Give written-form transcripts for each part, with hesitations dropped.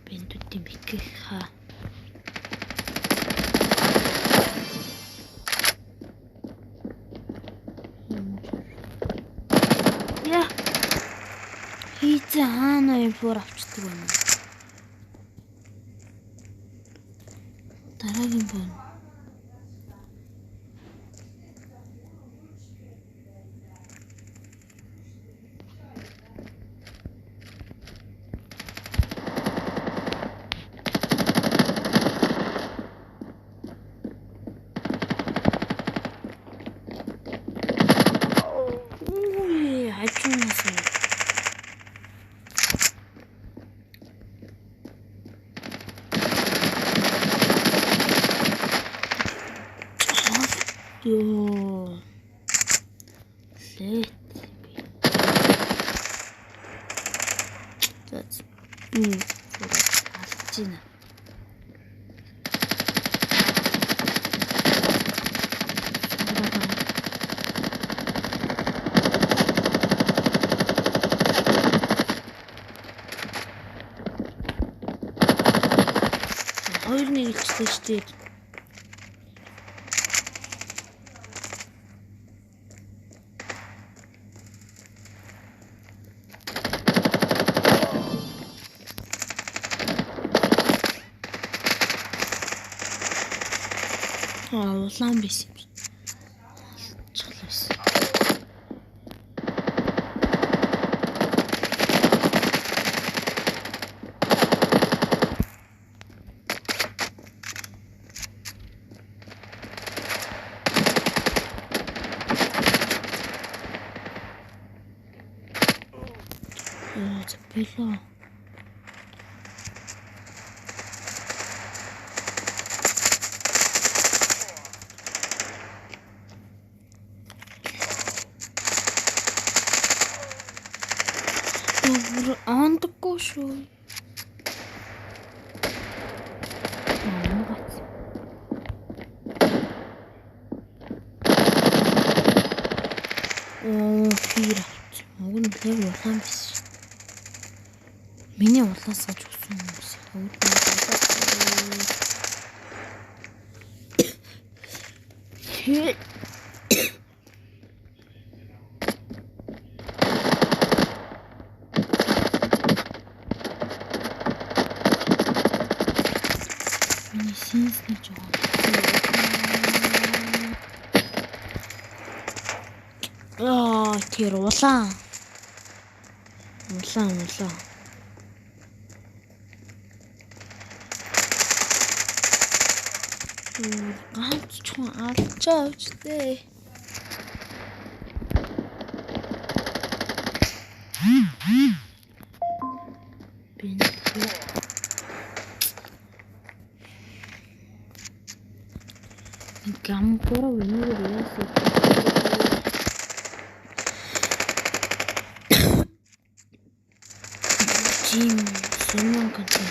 бэндүүдийн бикэх хаа. Яа. Хийцээ хаана инфор авчдаг юм. Дараагийн бон. Ёо. Лэт. That's алчина. Хоёр нэг илчтэй штеп. Улаан биш юм. Чаглаас. Запило. Андаггүй шүү. Фир авч. Уг нь лев улаан биш. Миний улаасаа ч үсэн юм шиг. Синсний жоо. Тэр улаан. Ганц ч алчаач дээ. Гамборо винир ясэ. Жим сумон кантэ.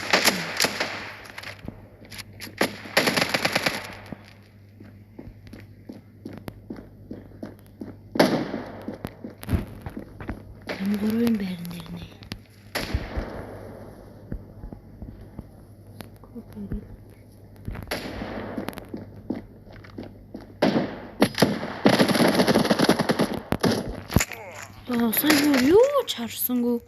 Гамборогийн байран дээр нэ. Сайн юу ч харсангүй.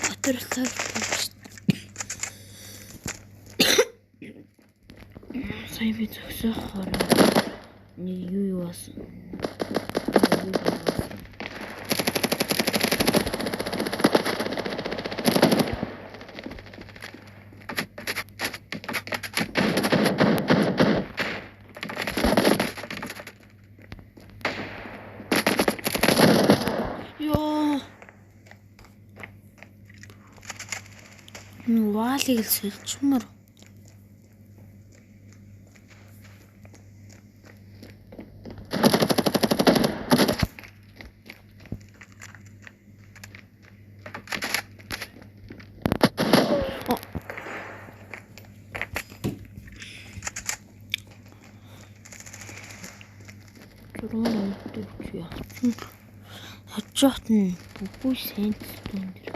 Батэрлаг. Сайн би зөксөх хороо. Юу басан. Ваалыг л сэлчмөр. Зургийн өвдөж яасан. Хажуут нь бүггүй сэнттэй энэ.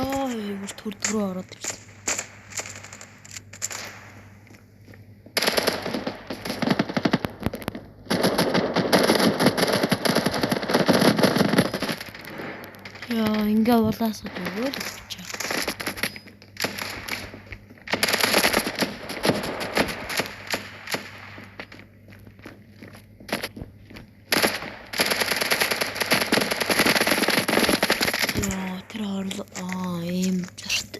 Хамгийн бүр төрдгөрөө ороод ирсэн. Ингээ улаасаад өгөөл явчихаа. Тэр хорлоо ийм зарт.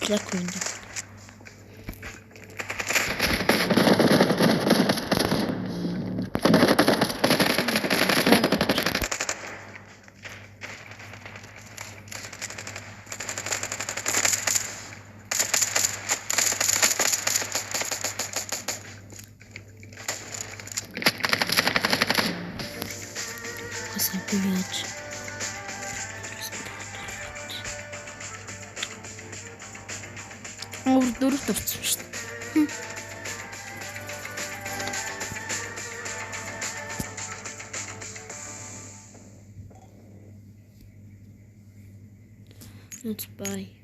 Black window. Дөрөвт орсон шүү дээ. Let's buy.